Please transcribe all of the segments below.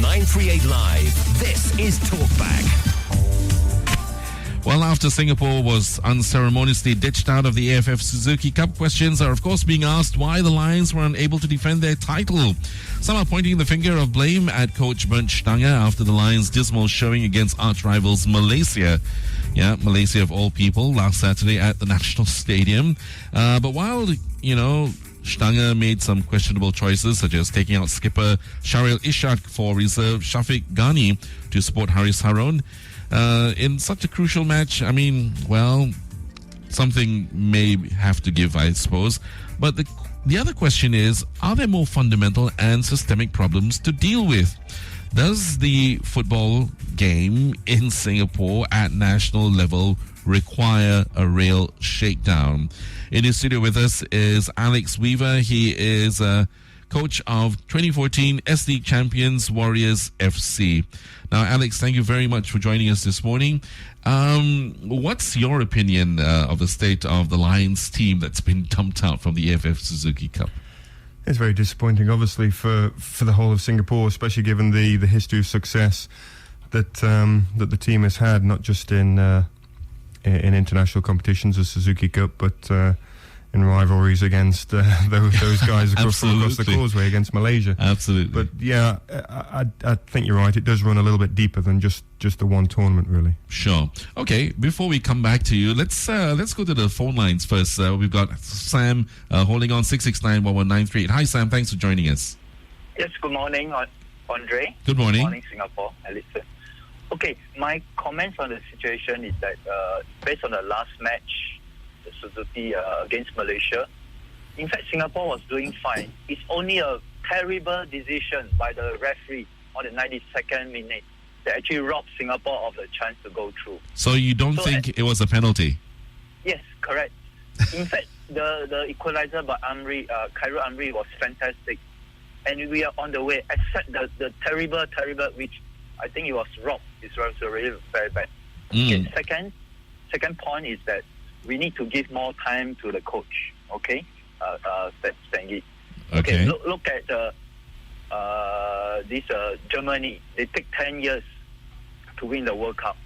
938 Live. This is Talkback. Well, after Singapore was unceremoniously ditched out of the AFF Suzuki Cup, questions are of course being asked why the Lions were unable to defend their title. Some are pointing the finger of blame at Coach Bernd Stange after the Lions' dismal showing against arch-rivals Malaysia. Yeah, Malaysia of all people, last Saturday at the National Stadium. But while, Stange made some questionable choices, such as taking out skipper Shahril Ishak for reserve Shafiq Ghani to support Haris Harun. In such a crucial match, something may have to give, I suppose. But the other question is, are there more fundamental and systemic problems to deal with? Does the football game in Singapore at national level require a real shakedown? In the studio with us is Alex Weaver. He is coach of 2014 SLeague champions Warriors FC. Now, Alex, thank you very much for joining us this morning. What's your opinion of the state of the Lions team that's been dumped out from the AFF Suzuki Cup? It's very disappointing, obviously, for the whole of Singapore, especially given the history of success that the team has had, not just in international competitions, the Suzuki Cup, but in rivalries against those guys across the causeway against Malaysia. Absolutely. But yeah, I think you're right. It does run a little bit deeper than just the one tournament, really. Sure. Okay. Before we come back to you, let's go to the phone lines first. We've got Sam holding on 669-1193. Hi, Sam. Thanks for joining us. Yes. Good morning, Andre. Good morning. Good morning, Singapore. Okay. My comments on the situation is that based on the last match, the Suzuki against Malaysia. In fact, Singapore was doing fine. It's only a terrible decision by the referee on the 92nd minute that actually robbed Singapore of the chance to go through. So you don't think it was a penalty? Yes, correct. In fact, the equalizer by Khairul Amri was fantastic. And we are on the way, except the terrible, which I think it was robbed. It was really very bad. Okay, second point is that we need to give more time to the coach, okay? Stange. Okay. Look at this Germany. They take 10 years to win the World Cup.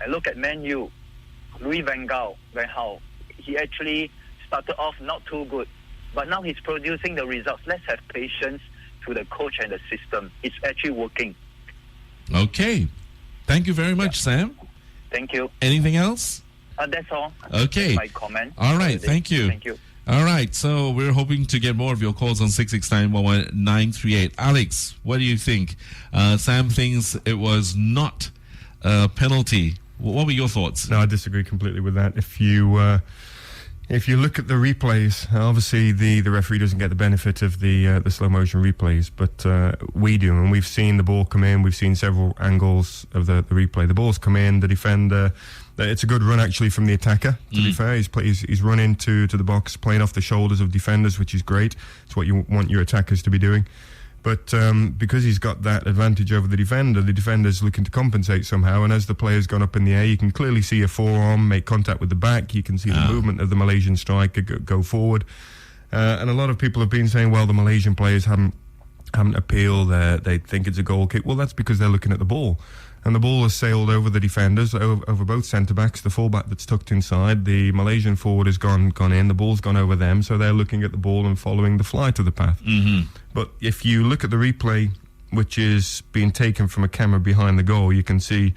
And look at Man U. Louis Van Gaal. He actually started off not too good, but now he's producing the results. Let's have patience to the coach and the system. It's actually working. Okay. Thank you very much, Sam. Thank you. Anything else? That's all. Okay. That's my comment. All right. Thank you. Thank you. All right. So we're hoping to get more of your calls on 669-1193. Alex, what do you think? Sam thinks it was not a penalty. What were your thoughts? No, I disagree completely with that. If you look at the replays, obviously the referee doesn't get the benefit of the slow motion replays, but we do, and we've seen the ball come in. We've seen several angles of the replay. The ball's come in. The defender. It's a good run actually from the attacker. To be fair, he's run into the box, playing off the shoulders of defenders, which is great. It's what you want your attackers to be doing. But because he's got that advantage over the defender's looking to compensate somehow. And as the player's gone up in the air, you can clearly see a forearm make contact with the back. You can see the movement of the Malaysian striker go forward. And a lot of people have been saying, well, the Malaysian players haven't appealed. They think it's a goal kick. Well, that's because they're looking at the ball. And the ball has sailed over the defenders, over both centre-backs, the full-back that's tucked inside. The Malaysian forward has gone in. The ball's gone over them, so they're looking at the ball and following the flight of the path. Mm-hmm. But if you look at the replay, which is being taken from a camera behind the goal, you can see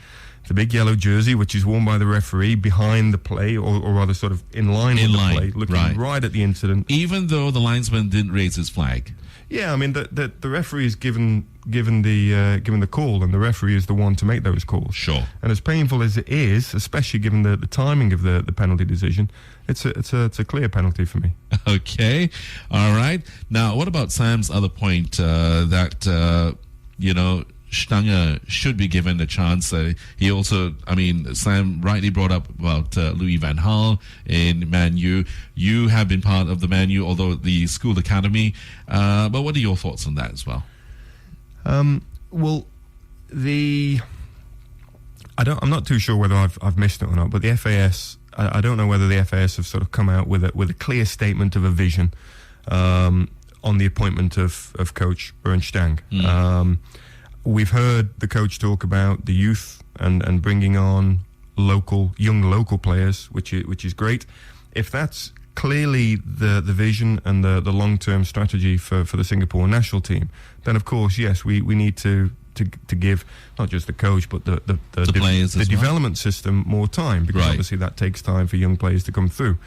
the big yellow jersey, which is worn by the referee, behind the play, or rather sort of in line with the play, looking right at the incident. Even though the linesman didn't raise his flag? Yeah, I mean, the referee is given the call, and the referee is the one to make those calls. Sure. And as painful as it is, especially given the timing of the penalty decision, it's a clear penalty for me. Okay, all right. Now, what about Sam's other point that Stange should be given a chance? He also, Sam rightly brought up about Louis Van Gaal in Man U. You have been part of the Man U, although the school academy. But what are your thoughts on that as well? Well, I'm not too sure whether I've missed it or not, but the FAS, I don't know whether the FAS have sort of come out with a clear statement of a vision on the appointment of Coach Bernd Stange. we've heard the coach talk about the youth and bringing on young local players, which is great. If that's clearly the vision and the long-term strategy for the Singapore national team, then of course, yes, we need to give not just the coach but the players, the development system more time, because obviously that takes time for young players to come through.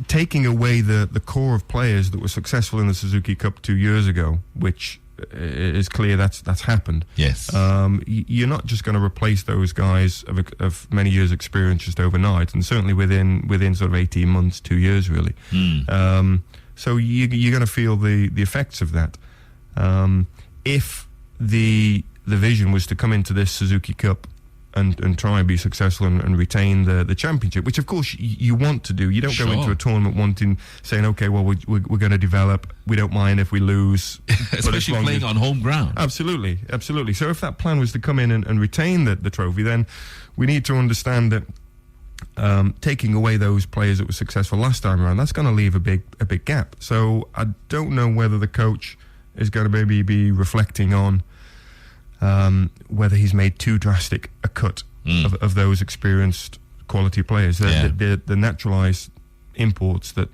Taking away the core of players that were successful in the Suzuki Cup 2 years ago, which is clear that's happened. Yes. You're not just going to replace those guys of many years' experience just overnight, and certainly within sort of 18 months, 2 years, really. So you're going to feel the effects of that. If the vision was to come into this Suzuki Cup and try and be successful and retain the championship, which of course you want to do. You don't go into a tournament saying, okay, well, we're going to develop. We don't mind if we lose. Especially playing on home ground. Absolutely. So if that plan was to come in and retain the trophy, then we need to understand that taking away those players that were successful last time around, that's going to leave a big gap. So I don't know whether the coach is going to maybe be reflecting on whether he's made too drastic a cut of those experienced quality players, the naturalised imports that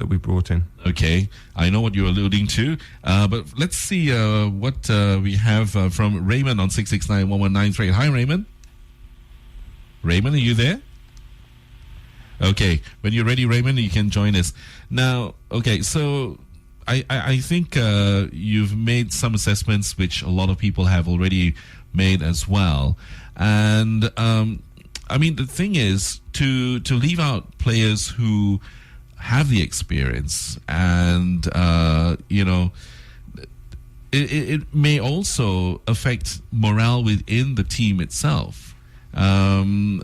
we brought in. Okay, I know what you're alluding to, but let's see what we have from Raymond on 669-1193. Hi, Raymond. Raymond, are you there? Okay, when you're ready, Raymond, you can join us. Now, okay, so I think you've made some assessments which a lot of people have already made as well. And I mean, the thing is to leave out players who have the experience, and it may also affect morale within the team itself. And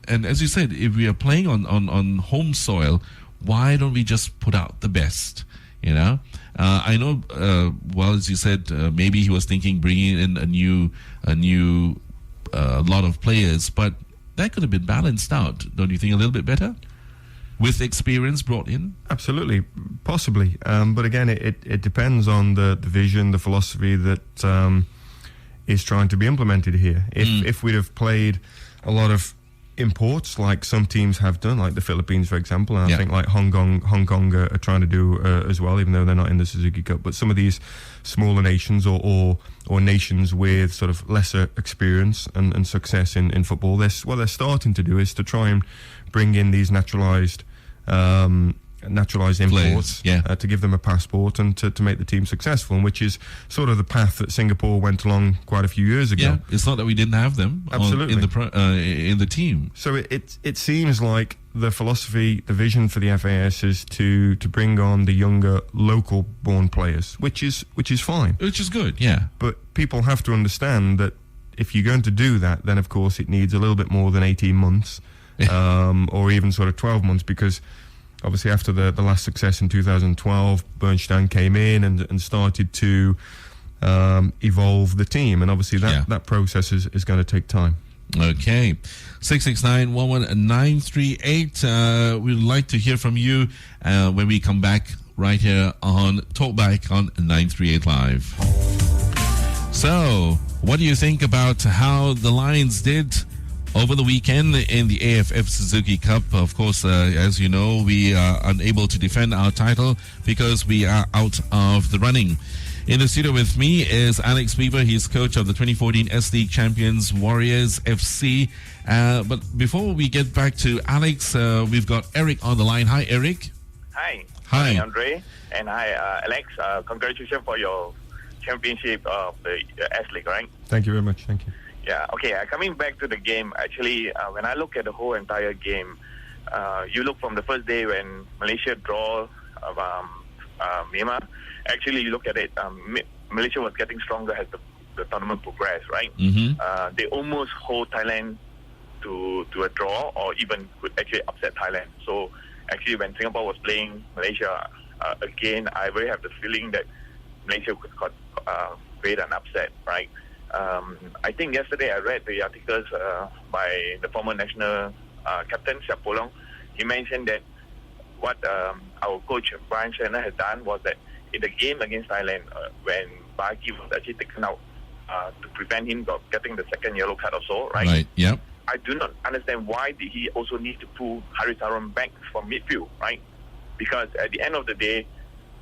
as you said, if we are playing on home soil, why don't we just put out the best? I know. Well, as you said, maybe he was thinking bringing in a new lot of players, but that could have been balanced out. Don't you think a little bit better with experience brought in? Absolutely, possibly. But again, it depends on the vision, the philosophy that is trying to be implemented here. If we'd have played a lot of imports like some teams have done, like the Philippines, for example, and I think like Hong Kong are trying to do as well, even though they're not in the Suzuki Cup. But some of these smaller nations or nations with sort of lesser experience and success in football, what they're starting to do is to try and bring in these naturalised imports to give them a passport and to make the team successful, and which is sort of the path that Singapore went along quite a few years ago. Yeah, it's not that we didn't have them in the team. So it seems like the philosophy, the vision for the FAS is to bring on the younger local born players, which is fine. Which is good, yeah. But people have to understand that if you're going to do that, then of course it needs a little bit more than 18 months or even sort of 12 months, because obviously, after the last success in 2012, Bernd Stange came in and started to evolve the team. And obviously, that process is going to take time. Okay. 669-11-938. We'd like to hear from you when we come back right here on Talkback on 938 Live. So, what do you think about how the Lions did over the weekend in the AFF Suzuki Cup? Of course, as you know, we are unable to defend our title because we are out of the running. In the studio with me is Alex Weaver. He's coach of the 2014 SLeague champions Warriors FC. But before we get back to Alex, we've got Eric on the line. Hi, Eric. Hi. Hi, Andre. And hi, Alex. Congratulations for your championship of the SLeague, right? Thank you very much. Thank you. Yeah, okay. Coming back to the game, actually, when I look at the whole entire game, you look from the first day when Malaysia draw Myanmar. Actually, you look at it, Malaysia was getting stronger as the tournament progressed, right? Mm-hmm. They almost hold Thailand to a draw, or even could actually upset Thailand. So, actually, when Singapore was playing Malaysia again, I really have the feeling that Malaysia could create an upset, right? I think yesterday I read the articles by the former national captain, Siap Polong. He mentioned that what our coach Bernd Stange has done was that in the game against Thailand, when Bahaki was actually taken out to prevent him from getting the second yellow card or so, right? Right, yep. I do not understand why did he also need to pull Haris Harun back from midfield, right? Because at the end of the day,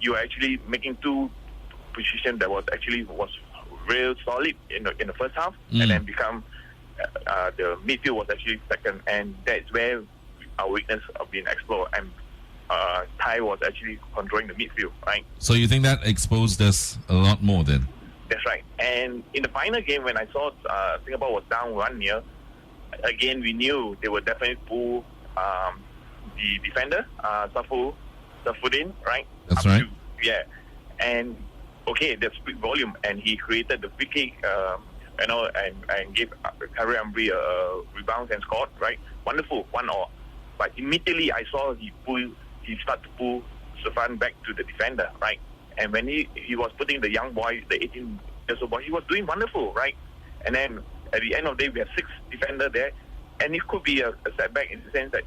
you are actually making two positions that was real solid in the first half, and then become the midfield was actually second, and that's where our weakness have been explored, and Thai was actually controlling the midfield, right? So you think that exposed us a lot more then? That's right. And in the final game, when I saw Singapore was down 1-0, again we knew they would definitely pull the defender, Safudin, right? That's right. Yeah. And okay, that speak volume, and he created the free kick, and gave Khairi Amri a rebound and scored, right? Wonderful, 1-1. But immediately I saw he started to pull Stefan back to the defender, right? And when he was putting the young boy, the 18 years old boy, he was doing wonderful, right? And then at the end of the day, we have 6 defenders there, and it could be a setback in the sense that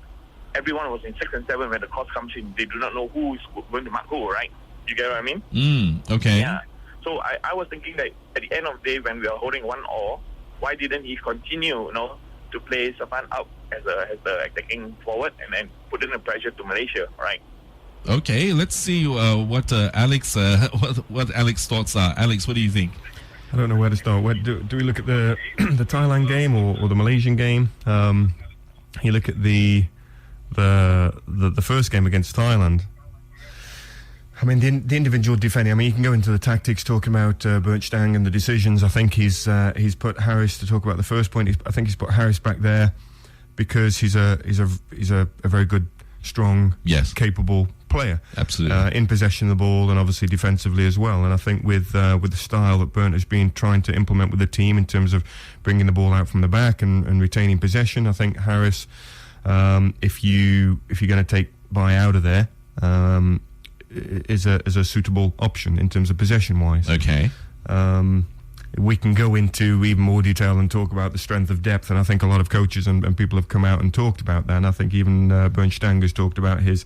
everyone was in 6 and 7 when the cross comes in. They do not know who is going to mark who, right? You get what I mean? Okay. Yeah. So I was thinking that at the end of the day, when we are holding 1-1, why didn't he continue, to play Stefan up as the attacking forward and then put in the pressure to Malaysia, right? Okay, let's see what Alex what Alex's thoughts are. Alex, what do you think? I don't know where to start. Do we look at the the Thailand game or the Malaysian game? You look at the first game against Thailand. I mean, the individual defending. I mean, you can go into the tactics, talking about Bernd Stange and the decisions. I think he's put Haris, to talk about the first point. I think he's put Haris back there because he's a very good, strong, capable player. Absolutely. In possession of the ball and obviously defensively as well. And I think with the style that Bernd has been trying to implement with the team in terms of bringing the ball out from the back and retaining possession, I think Haris, if you're going to take Bai out of there, is a suitable option in terms of possession wise. Okay. We can go into even more detail and talk about the strength of depth, and I think a lot of coaches and people have come out and talked about that, and I think even Bernd Stange has talked about his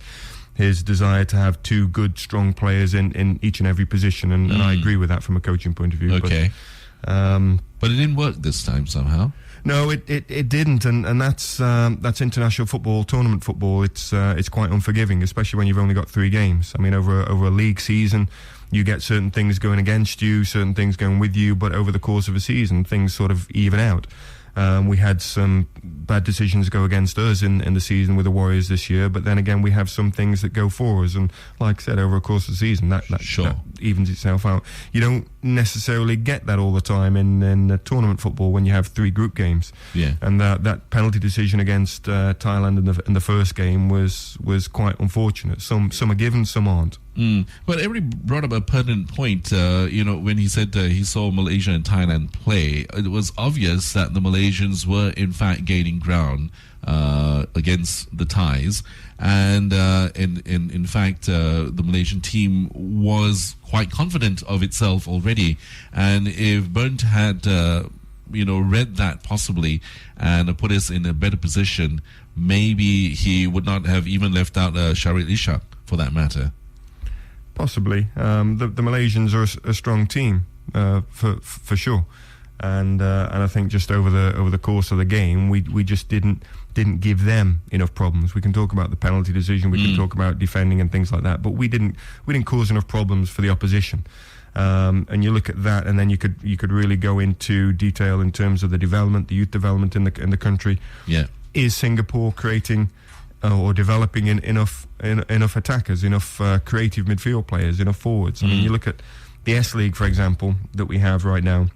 desire to have 2 good, strong players in each and every position, and I agree with that from a coaching point of view. Okay. But it didn't work this time somehow. No, it didn't, and that's international football, tournament football. It's quite unforgiving, especially when you've only got 3 games. I mean, over a league season, you get certain things going against you, certain things going with you, but over the course of a season, things sort of even out. We had some bad decisions go against us in the season with the Warriors this year, but then again, we have some things that go for us. And like I said, over a course of the season, that evens itself out. You don't necessarily get that all the time in tournament football when you have 3 group games. Yeah. And that penalty decision against Thailand in the first game was quite unfortunate. Some are given, some aren't. But everybody brought up a pertinent point, when he said he saw Malaysia and Thailand play. It was obvious that the Malaysians were in fact gaining ground against the Thais, and in fact the Malaysian team was quite confident of itself already. And if Bernd had read that possibly and put us in a better position, maybe he would not have even left out Sharid Ishak for that matter. Possibly. The Malaysians are a strong team for sure, and I think just over the course of the game, we just didn't give them enough problems. We can talk about the penalty decision, we can talk about defending and things like that, but we didn't cause enough problems for the opposition. And you look at that, and then you could really go into detail in terms of the development, the youth development in the country. Yeah, is Singapore creating or developing enough attackers, enough creative midfield players, enough forwards? I mean, you look at the SLeague, for example, that we have right now.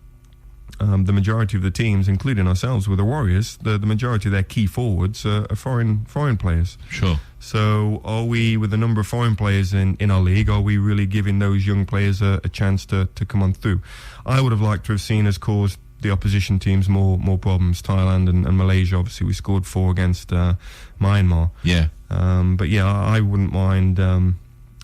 The majority of the teams, including ourselves with the Warriors, the majority of their key forwards are foreign players. Sure. So are we, with the number of foreign players in our league, are we really giving those young players a chance to come on through? I would have liked to have seen us cause the opposition teams more problems. Thailand and Malaysia, obviously we scored 4 against Myanmar. Yeah. But yeah, I wouldn't mind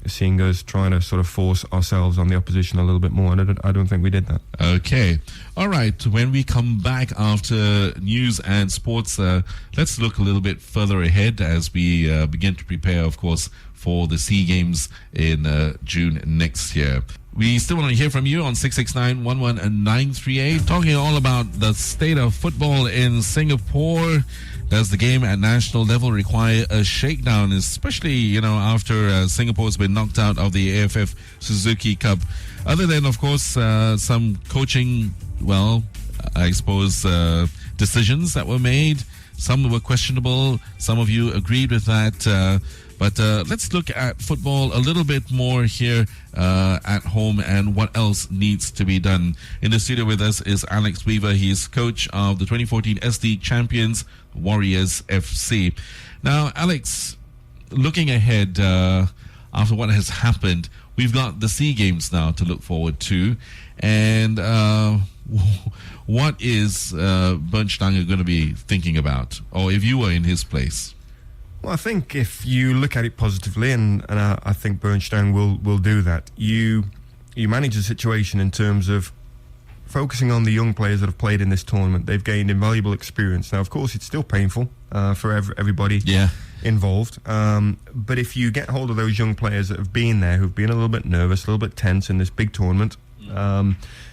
seeing us trying to sort of force ourselves on the opposition a little bit more, and I don't think we did that. Okay. All right. When we come back after news and sports, let's look a little bit further ahead as we begin to prepare, of course, for the SEA Games in June next year. We still want to hear from you on 669-11938, talking all about the state of football in Singapore. Does the game at national level require a shakedown, especially, after Singapore's been knocked out of the AFF Suzuki Cup? Other than, of course, some coaching, I suppose, decisions that were made. Some were questionable. Some of you agreed with that. But let's look at football a little bit more here at home and what else needs to be done. In the studio with us is Alex Weaver. He's coach of the 2014 SLeague champions, Warriors FC. Now, Alex, looking ahead after what has happened, we've got the SEA Games now to look forward to. And what is Bernd Stange going to be thinking about? Or if you were in his place? Well, I think if you look at it positively, and I think Bernd Stange will do that, you manage the situation in terms of focusing on the young players that have played in this tournament. They've gained invaluable experience. Now, of course, it's still painful for everybody involved. But if you get hold of those young players that have been there, who've been a little bit nervous, a little bit tense in this big tournament,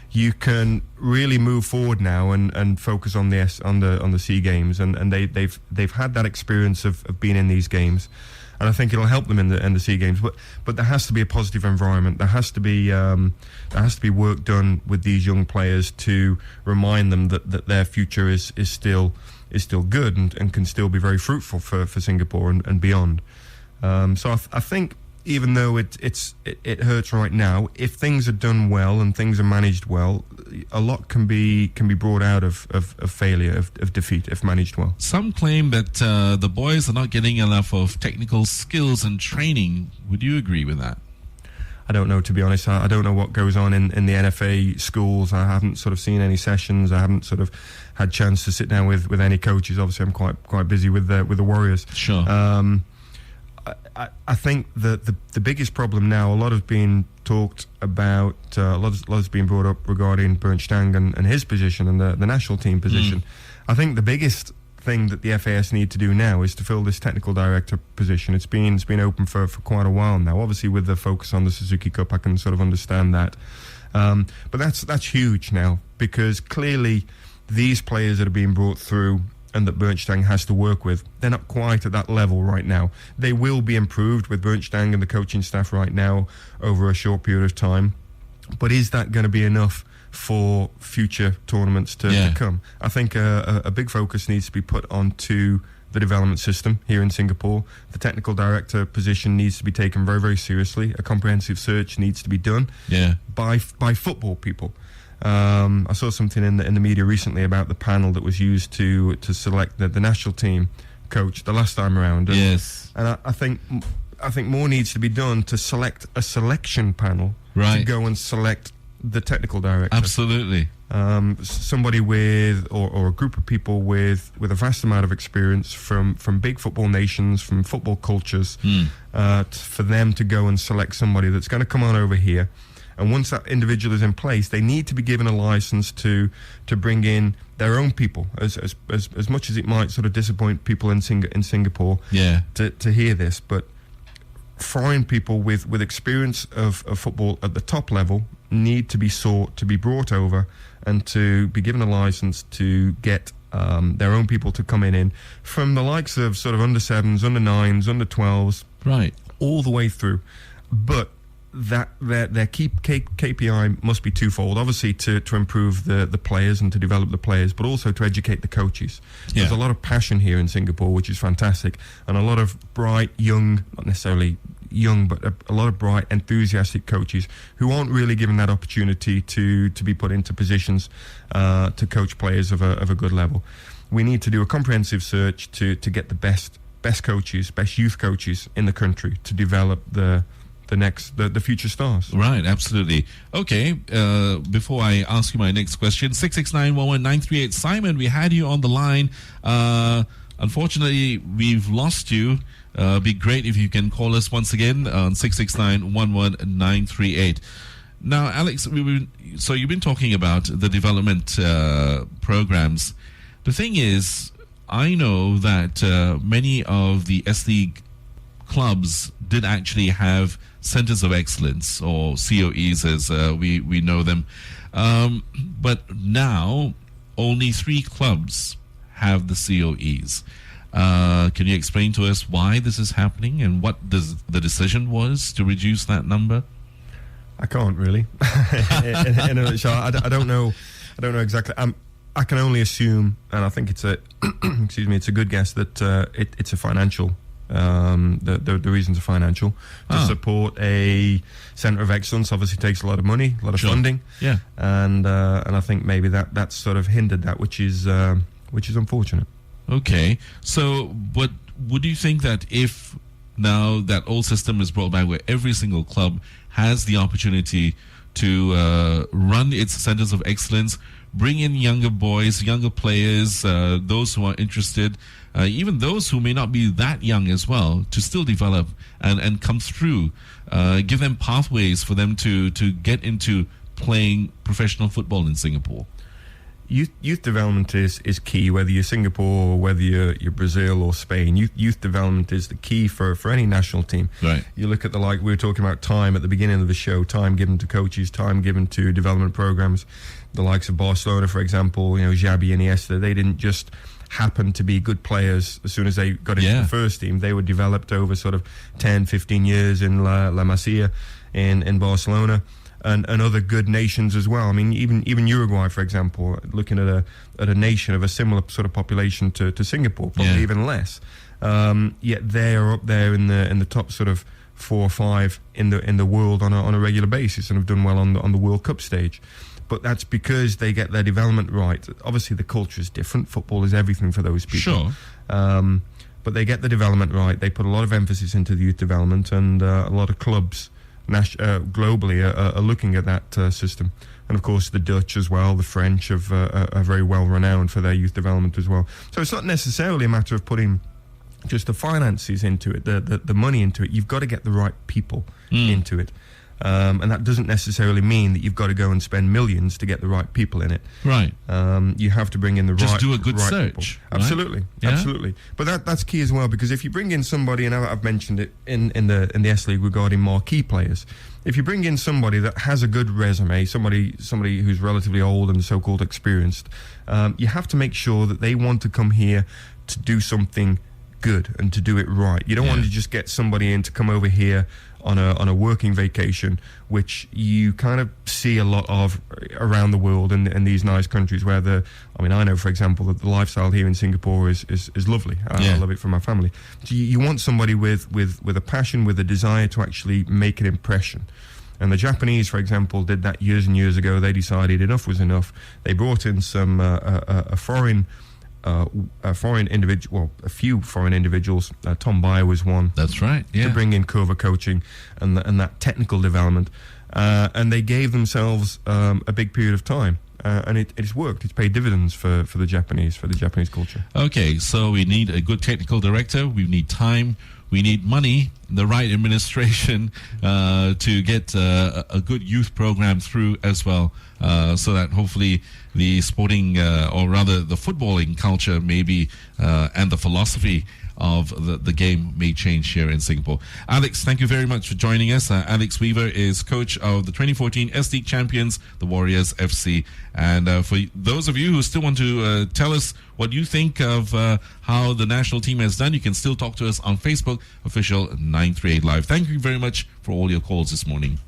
you can really move forward now and focus on the SEA Games, and they've had that experience of being in these games, and I think it'll help them in the SEA Games. But there has to be a positive environment. There has to be work done with these young players to remind them that their future is still good and can still be very fruitful for Singapore and beyond. So I think, even though it hurts right now, if things are done well and things are managed well, a lot can be brought out of failure, of defeat, if managed well. Some claim that the boys are not getting enough of technical skills and training. Would you agree with that? I don't know, to be honest. I don't know what goes on in the NFA schools. I haven't sort of seen any sessions. I haven't sort of had chance to sit down with any coaches. Obviously, I'm quite busy with the Warriors. Sure. I think the biggest problem now, a lot has been talked about, a lot has been brought up regarding Bernd Stange and his position and the national team position. I think the biggest thing that the FAS need to do now is to fill this technical director position. It's been open for quite a while now. Obviously, with the focus on the Suzuki Cup, I can sort of understand that. But that's huge now, because clearly these players that are being brought through and that Bernd Stange has to work with, they're not quite at that level right now. They will be improved with Bernd Stange and the coaching staff right now over a short period of time. But is that going to be enough for future tournaments to come? I think a big focus needs to be put onto the development system here in Singapore. The technical director position needs to be taken very, very seriously. A comprehensive search needs to be done by football people. I saw something in the media recently about the panel that was used to select the national team coach the last time around. And I think more needs to be done to select a selection panel to go and select the technical director. Absolutely. Somebody with or a group of people with a vast amount of experience from big football nations, from football cultures, for them to go and select somebody that's going to come on over here. And once that individual is in place, they need to be given a license to bring in their own people, as much as it might sort of disappoint people in Singapore to hear this. But foreign people with experience of football at the top level need to be sought, to be brought over, and to be given a license to get their own people to come in from the likes of sort of under 7s, under 9s, under 12s, all the way through. But that their key KPI must be twofold. Obviously, to improve the players and to develop the players, but also to educate the coaches. There's a lot of passion here in Singapore, which is fantastic, and a lot of bright, young, not necessarily young, but a lot of bright, enthusiastic coaches who aren't really given that opportunity to be put into positions to coach players of a good level. We need to do a comprehensive search to get the best coaches, best youth coaches in the country to develop the future stars. Right, absolutely. Okay, before I ask you my next question, 669-11938. Simon, we had you on the line. unfortunately, we've lost you. Be great if you can call us once again on 669-11938. Now, Alex, so you've been talking about the development programs. The thing is, I know that many of the SLeague clubs did actually have centers of excellence, or COEs as we know them. But now, only 3 clubs have the COEs. Can you explain to us why this is happening and what the decision was to reduce that number? I can't really. I don't know. I don't know exactly. I can only assume, and I think it's a it's a good guess that it's a financial. The reasons are financial. To support a centre of excellence obviously takes a lot of money, a lot of funding. Yeah, and I think maybe that's sort of hindered that, which is unfortunate. Okay, so but would you think that if now that old system is brought back, where every single club has the opportunity to run its centers of excellence, bring in younger boys, younger players, those who are interested, even those who may not be that young as well, to still develop and come through, give them pathways for them to get into playing professional football in Singapore? Youth development is key, whether you're Singapore or whether you're Brazil or Spain. Youth development is the key for any national team. Right. You look at we were talking about time at the beginning of the show, time given to coaches, time given to development programs. The likes of Barcelona, for example, Xavi and Iniesta, they didn't just happen to be good players as soon as they got into the first team. They were developed over sort of 10, 15 years in La Masia in Barcelona. And other good nations as well. I mean, even Uruguay, for example, looking at a nation of a similar sort of population to Singapore, probably even less. Yet they are up there in the top sort of 4 or 5 in the world on a regular basis, and have done well on the World Cup stage. But that's because they get their development right. Obviously, the culture is different. Football is everything for those people. Sure. But they get the development right. They put a lot of emphasis into the youth development, and a lot of clubs globally are looking at that system. And of course the Dutch as well, the French are very well renowned for their youth development as well. So it's not necessarily a matter of putting just the finances into it, the money into it. You've got to get the right people into it. And that doesn't necessarily mean that you've got to go and spend millions to get the right people in it. Right. You have to bring in the Just do a good search. People. Absolutely, yeah? Absolutely. But that's key as well, because if you bring in somebody, and I've mentioned it in the SLeague regarding marquee players, if you bring in somebody that has a good resume, somebody who's relatively old and so-called experienced, you have to make sure that they want to come here to do something good and to do it right. You don't want to just get somebody in to come over here on a working vacation, which you kind of see a lot of around the world in these nice countries where I know, for example, that the lifestyle here in Singapore is lovely. I love it for my family. So you want somebody with a passion, with a desire to actually make an impression. And the Japanese, for example, did that years and years ago. They decided enough was enough. They brought in some a few foreign individuals. Tom Bayer was one. That's right. Yeah. To bring in Curva coaching and that technical development, and they gave themselves a big period of time, and it's worked. It's paid dividends for the Japanese culture. Okay, so we need a good technical director. We need time. We need money, the right administration to get a good youth program through as well, so that hopefully the sporting, or rather the footballing culture maybe, and the philosophy of the game may change here in Singapore. Alex, thank you very much for joining us. Alex Weaver is coach of the 2014 SLeague champions, the Warriors FC. And for those of you who still want to tell us what you think of how the national team has done, you can still talk to us on Facebook, official 938 Live. Thank you very much for all your calls this morning.